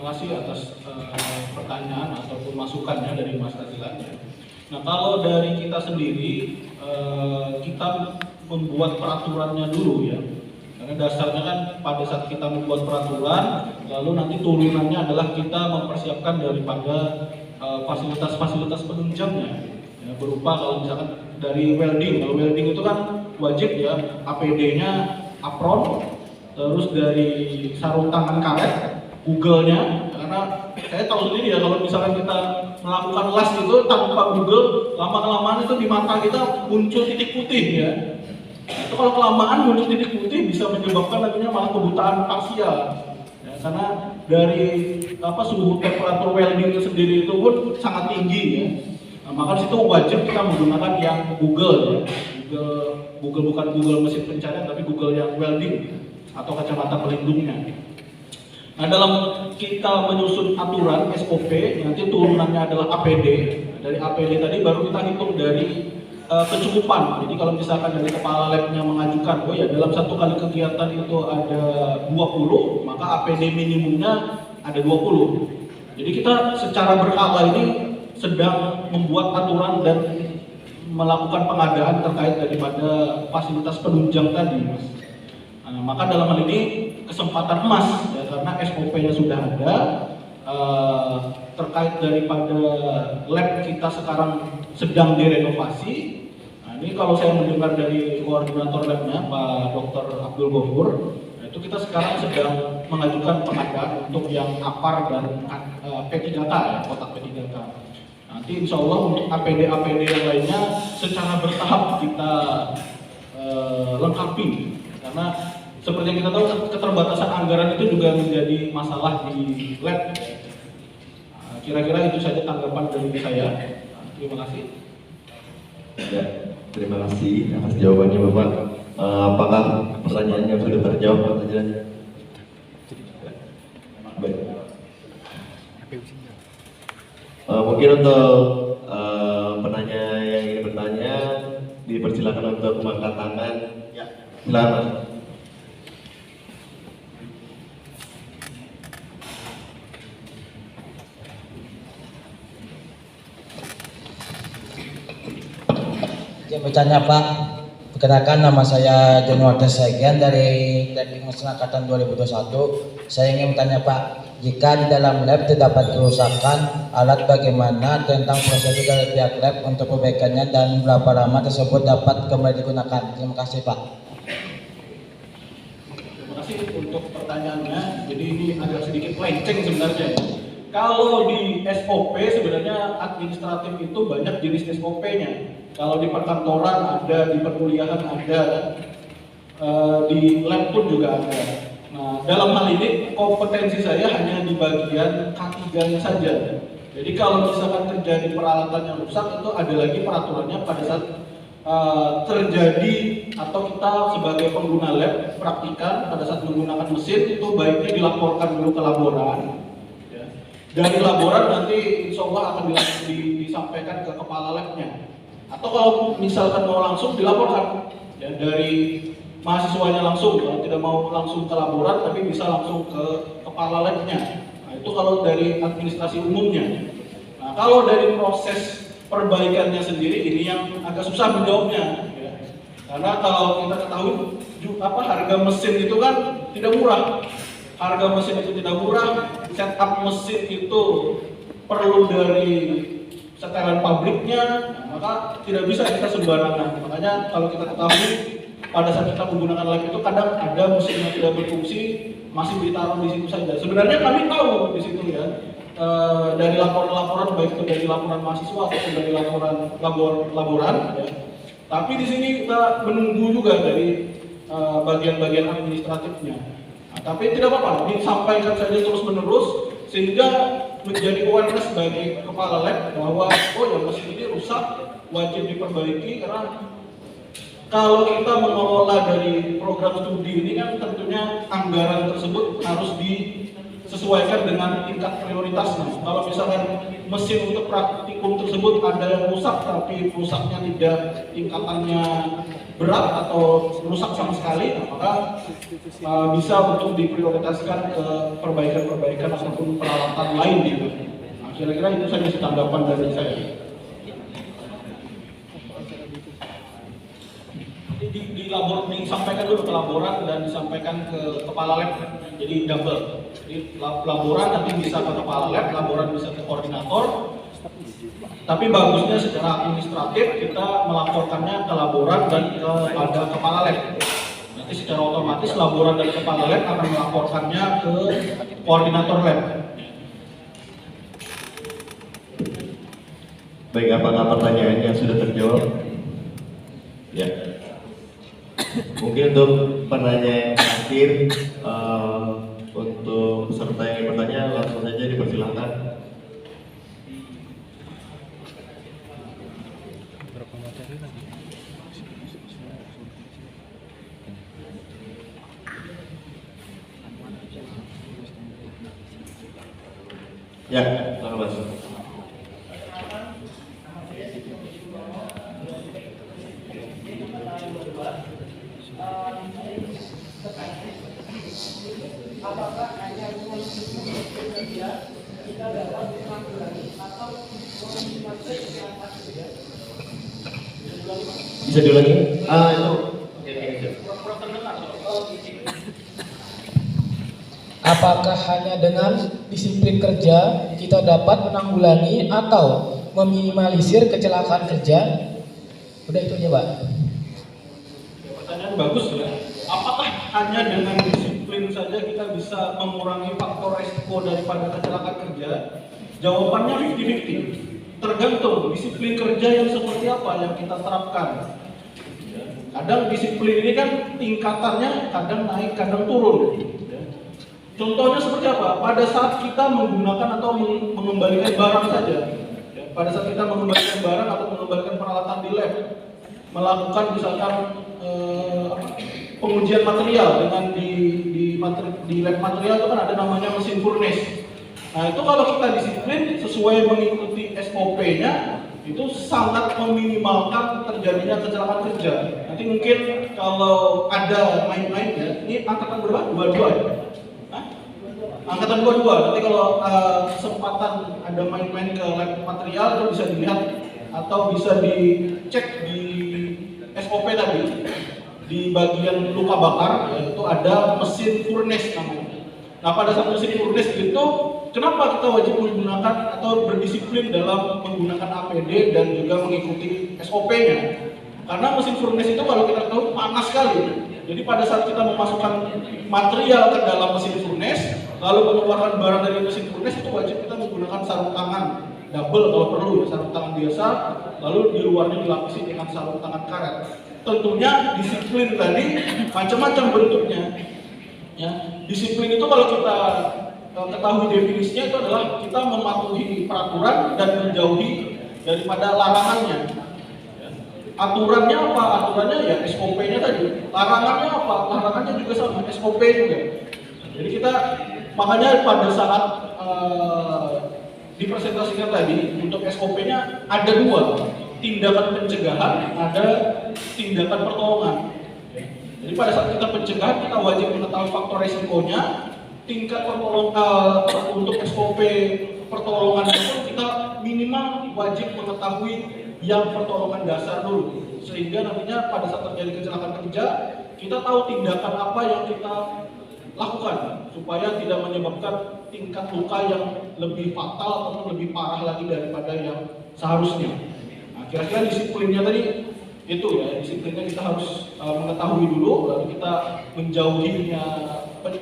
terima kasih atas pertanyaan ataupun masukannya dari Mas Razilan. Nah, kalau dari kita sendiri, kita membuat peraturannya dulu ya. Karena dasarnya kan pada saat kita membuat peraturan, lalu nanti turunannya adalah kita mempersiapkan daripada fasilitas-fasilitas penunjangnya. Ya, berupa kalau misalkan dari welding, kalau welding itu kan wajib ya, APD-nya apron, terus dari sarung tangan karet, Google-nya, karena saya tahu sendiri ya kalau misalkan kita melakukan las itu tanpa Google, lama-kelamaan itu di mata kita muncul titik putih ya. Itu kalau kelamaan muncul titik putih bisa menyebabkan nantinya malah kebutaan parsial. Ya, karena dari suhu temperatur welding itu sendiri itu pun sangat tinggi ya. Nah, maka di situ wajib kita menggunakan yang Google ya. Google bukan Google mesin pencarian tapi Google yang welding atau kacamata pelindungnya. Nah, dalam kita menyusun aturan SOP, nanti turunannya adalah APD. Dari APD tadi baru kita hitung dari kecukupan. Jadi kalau misalkan dari kepala labnya mengajukan, oh ya dalam satu kali kegiatan itu ada 20, maka APD minimumnya ada 20. Jadi kita secara berkala ini sedang membuat aturan dan melakukan pengadaan terkait daripada fasilitas penunjang tadi. Nah, maka dalam hal ini kesempatan emas ya, karena SOP-nya sudah ada, terkait daripada lab kita sekarang sedang direnovasi. Nah, ini kalau saya mendengar dari koordinator labnya Pak Dr. Abdul Ghafur, itu kita sekarang sedang mengajukan pengadaan untuk yang APAR dan P3K ya, kotak P3K. Nanti insya Allah untuk APD-APD yang lainnya secara bertahap kita lengkapi, karena seperti yang kita tahu keterbatasan anggaran itu juga menjadi masalah di lab. Kira-kira itu saja tanggapan dari saya. Terima kasih. Ya, terima kasih atas jawabannya Bapak. Apakah pertanyaannya sudah terjawab Pak Razilan? Baik. Mungkin untuk penanya yang ingin bertanya dipersilakan untuk mengangkat tangan. Ya, silakan. Bertanya Pak, perkenalkan nama saya John Walter Segian dari Teknik Mesin Angkatan 2021. Saya ingin bertanya Pak, jika di dalam lab terdapat kerusakan alat, bagaimana tentang prosedur dari pihak lab untuk perbaikannya dan berapa lama tersebut dapat kembali digunakan? Terima kasih Pak. Terima kasih untuk pertanyaannya. Jadi ini agak sedikit melenceng sebenarnya. Kalau di SOP sebenarnya administratif itu banyak jenis SOP-nya. Kalau di perkantoran ada, di perkuliahan ada, di lab pun juga ada. Nah, dalam hal ini kompetensi saya hanya di bagian K3-nya saja. Jadi kalau misalkan terjadi peralatan yang rusak, itu ada lagi peraturannya pada saat terjadi atau kita sebagai pengguna lab praktikan pada saat menggunakan mesin itu baiknya dilaporkan dulu ke laboran. Ya. Dari laboran nanti insya Allah akan disampaikan ke kepala labnya. Atau kalau misalkan mau langsung dilaporkan ya, dari mahasiswanya langsung, kalau tidak mau langsung ke laboran tapi bisa langsung ke kepala labnya. Nah, itu kalau dari administrasi umumnya. Nah, kalau dari proses perbaikannya sendiri ini yang agak susah menjawabnya ya. Karena kalau kita ketahui harga mesin itu kan tidak murah. Harga mesin itu tidak murah, setup mesin itu perlu dari setelan pabriknya, maka tidak bisa kita sembarangan. Makanya kalau kita ketahui pada saat kita menggunakan lab itu kadang ada mesin yang tidak berfungsi masih ditaruh di situ saja. Sebenarnya kami tahu di situ ya, dari laporan-laporan baik itu dari laporan mahasiswa ataupun dari laporan laboran. Ya. Tapi di sini kita menunggu juga dari bagian-bagian administratifnya. Nah, tapi tidak apa-apa, disampaikan saja terus-menerus sehingga menjadi awareness bagi kepala lab bahwa oh ya mesin ini rusak, wajib diperbaiki. Karena kalau kita mengelola dari program studi ini kan tentunya anggaran tersebut harus sesuaikan dengan tingkat prioritasnya. Kalau misalkan mesin untuk praktikum tersebut ada yang rusak tapi rusaknya tidak tingkatannya berat atau rusak sama sekali, maka bisa untuk diprioritaskan ke perbaikan-perbaikan ataupun peralatan lain gitu. Nah, kira-kira itu saja tanggapan dari saya. Disampaikan dulu ke laboran dan disampaikan ke kepala lab, jadi double. Jadi laboran nanti bisa ke kepala lab, laboran bisa ke koordinator. Tapi bagusnya secara administratif kita melaporkannya ke laboran dan kepada kepala lab. Nanti secara otomatis laboran dan kepala lab akan melaporkannya ke koordinator lab. Baik, apakah pertanyaannya sudah terjawab? Ya. Mungkin untuk penanya yang terakhir, untuk peserta yang ingin bertanya langsung saja dipersilahkan. Ya, silakan Mas. Apakah hanya dengan disiplin kerja kita dapat menanggulangi atau meminimalisir kecelakaan kerja? Bisa diulangi? Itu. Apakah hanya dengan disiplin kerja kita dapat menanggulangi atau meminimalisir kecelakaan kerja? Udah itu aja, Pak. Pertanyaan bagus ya. Apakah hanya dengan disiplin saja kita bisa mengurangi faktor resiko daripada kecelakaan kerja? Jawabannya 50-50. Tergantung disiplin kerja yang seperti apa yang kita terapkan. Kadang disiplin ini kan tingkatannya kadang naik, kadang turun. Contohnya seperti apa? Pada saat kita menggunakan atau mengembalikan barang saja, pada saat kita mengembalikan barang atau mengembalikan peralatan di lab, melakukan misalkan pengujian material dengan di lab material itu kan ada namanya mesin furnace. Nah itu kalau kita disiplin sesuai mengikuti SOP-nya itu sangat meminimalkan terjadinya kecelakaan kerja. Nanti mungkin kalau ada main-main ya, ini angkatan berapa? 22 ya? Hah? Angkatan 22. Nanti kalau kesempatan ada main-main ke lab material itu bisa dilihat atau bisa dicek di SOP tadi. Di bagian luka bakar yaitu ada mesin furnace namanya. Nah pada saat mesin furnace itu kenapa kita wajib menggunakan atau berdisiplin dalam menggunakan APD dan juga mengikuti SOP-nya? Karena mesin furnace itu kalau kita tahu panas sekali. Jadi pada saat kita memasukkan material ke dalam mesin furnace lalu mengeluarkan barang dari mesin furnace itu wajib kita menggunakan sarung tangan double kalau perlu ya, sarung tangan biasa lalu di luarnya dilapisi dengan sarung tangan karet. Tentunya disiplin tadi macam-macam bentuknya. Ya, disiplin itu kalau kita ketahui definisinya itu adalah kita mematuhi peraturan dan menjauhi daripada larangannya. Ya. Aturannya apa? Aturannya ya SOP-nya tadi. Larangannya apa? Larangannya juga sama SOP juga. Jadi kita makanya pada saat dipresentasikan tadi untuk SOP-nya ada dua. Tindakan pencegahan, ada tindakan pertolongan. Jadi pada saat kita pencegahan kita wajib mengetahui faktor resikonya, tingkat pertolongan untuk SOP pertolongan itu kita minimal wajib mengetahui yang pertolongan dasar dulu, sehingga nantinya pada saat terjadi kecelakaan kerja kita tahu tindakan apa yang kita lakukan supaya tidak menyebabkan tingkat luka yang lebih fatal ataupun lebih parah lagi daripada yang seharusnya. Kira-kira disiplinnya tadi itu ya, disiplinnya kita harus mengetahui dulu, lalu kita menjauhinya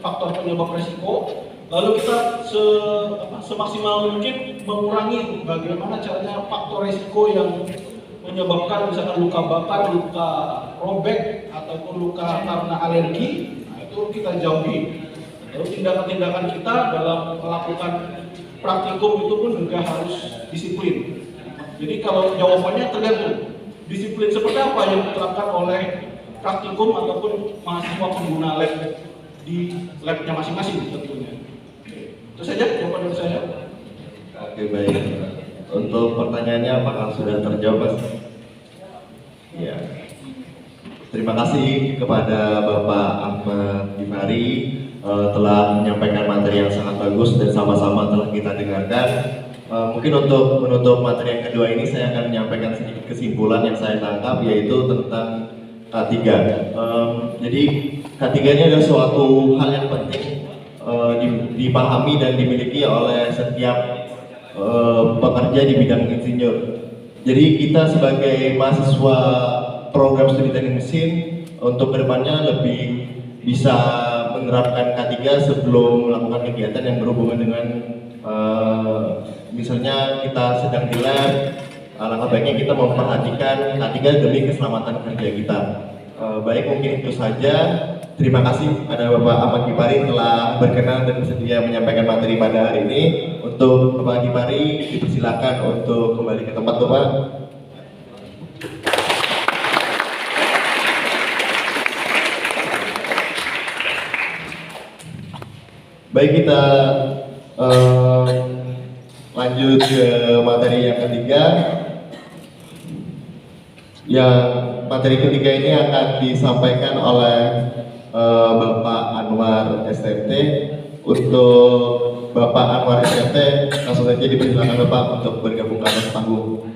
faktor penyebab resiko, lalu kita semaksimal mungkin mengurangi bagaimana caranya faktor resiko yang menyebabkan misalkan luka bakar, luka robek ataupun luka karena alergi. Nah, itu kita jauhi. Lalu tindakan-tindakan kita dalam melakukan praktikum itu pun juga harus disiplin. Jadi kalau jawabannya tergantung disiplin seperti apa yang diterapkan oleh praktikum ataupun mahasiswa pengguna lab di labnya masing-masing tentunya. Itu saja jawaban dari saya. Oke, baik. Untuk pertanyaannya apakah sudah terjawab, Mas? Ya. Terima kasih kepada Bapak Ahmad Gifari telah menyampaikan materi yang sangat bagus dan sama-sama telah kita dengarkan. Mungkin untuk menutup materi yang kedua ini saya akan menyampaikan sedikit kesimpulan yang saya tangkap, yaitu tentang K3. Jadi K3 ini adalah suatu hal yang penting dipahami dan dimiliki oleh setiap pekerja di bidang insinyur. Jadi kita sebagai mahasiswa program studi teknik mesin untuk kedepannya lebih bisa menerapkan K3 sebelum melakukan kegiatan yang berhubungan dengan misalnya kita sedang di lab, alangkah baiknya kita memperhatikan K3 demi keselamatan kerja kita. Baik, mungkin itu saja. Terima kasih ada Bapak Ahmad Gifari telah berkenan dan bersedia menyampaikan materi pada hari ini. Untuk Bapak Gifari dipersilakan untuk kembali ke tempat Bapak. Baik, kita lanjut ke materi yang ketiga. Yang materi ketiga ini akan disampaikan oleh Bapak Anwar SMT. Untuk Bapak Anwar SMT, langsung saja dipersilakan Bapak untuk bergabung ke atas panggung.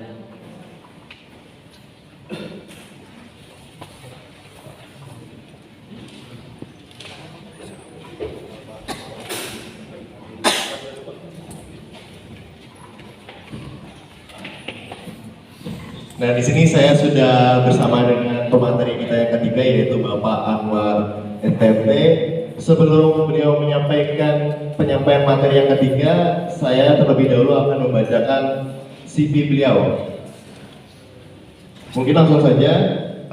Nah, di sini saya sudah bersama dengan pemateri kita yang ketiga, yaitu Bapak Anwar SMT. Sebelum beliau menyampaikan penyampaian materi yang ketiga, saya terlebih dahulu akan membacakan CV beliau. Mungkin langsung saja.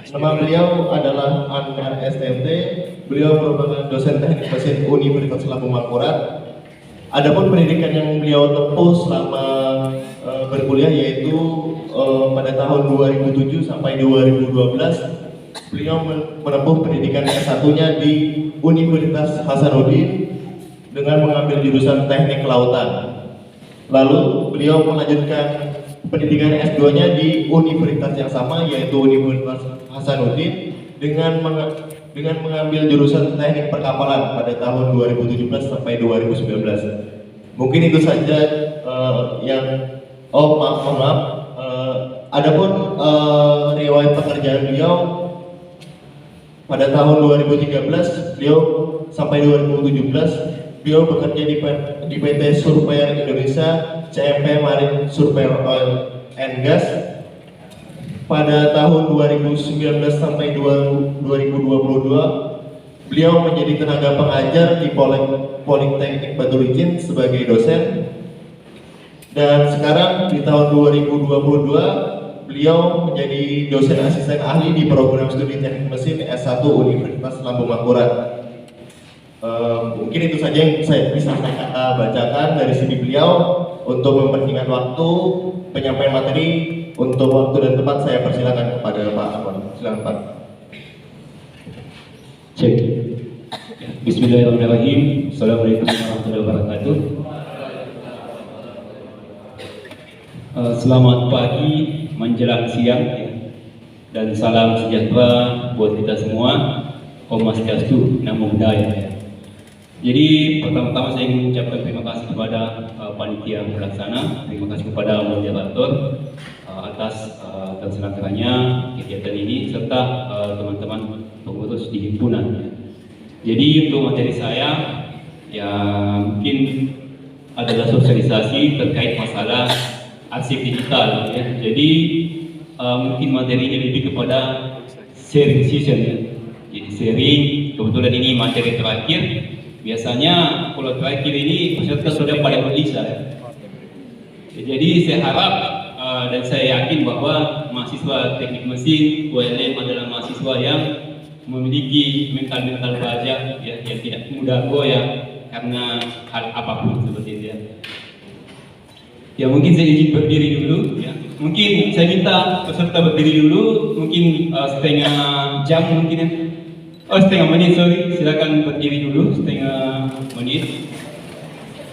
Nama beliau adalah Anwar SMT. Beliau merupakan dosen teknik mesin Universitas Lambung Mangkurat. Adapun pendidikan yang beliau tempuh selama berkuliah yaitu pada tahun 2007 sampai 2012 beliau menempuh pendidikan S1-nya di Universitas Hasanuddin dengan mengambil jurusan Teknik Kelautan. Lalu beliau melanjutkan pendidikan S2-nya di universitas yang sama yaitu Universitas Hasanuddin dengan mengambil jurusan Teknik Perkapalan pada tahun 2017 sampai 2019. Mungkin itu saja maaf. Adapun riwayat pekerjaan beliau pada tahun 2013 beliau sampai 2017 beliau bekerja di PT Surveyor Indonesia CMP Marine Surveyor Oil and Gas. Pada tahun 2019 sampai 2022 beliau menjadi tenaga pengajar di Politeknik Batu Licin sebagai dosen. Dan sekarang di tahun 2022 beliau menjadi dosen asisten ahli di program studi teknik mesin S1 Universitas Lambung Mangkurat. Mungkin itu saja yang bisa saya bacakan dari CV beliau. Untuk mempersingkat waktu penyampaian materi, untuk waktu dan tempat saya persilakan kepada Pak Anwar. Silakan Pak. Cek. Bismillahirrahmanirrahim. Assalamualaikum warahmatullahi wabarakatuh. Selamat pagi menjelang siang ya. Dan salam sejahtera buat kita semua. Om Swastiastu, Namo Buddhaya ya. Jadi pertama-tama saya ingin mengucapkan terima kasih kepada panitia pelaksana, terima kasih kepada moderator atas terselenggaranya kegiatan ini serta teman-teman pengurus di himpunan ya. Jadi untuk materi saya ya mungkin adalah sosialisasi terkait masalah arsip digital ya. Jadi mungkin materinya lebih kepada sharing session ya. Jadi sharing, kebetulan ini materi terakhir. Biasanya kalau terakhir ini peserta sudah pada gelisah ya. Jadi saya harap dan saya yakin bahwa mahasiswa teknik mesin ULM adalah mahasiswa yang memiliki mental baja ya, yang tidak mudah goyah karena hal apapun seperti itu ya. Ya mungkin saya izin berdiri dulu ya. Mungkin saya minta peserta berdiri dulu, mungkin setengah jam mungkin ya. Oh setengah menit, sorry, silakan berdiri dulu setengah menit.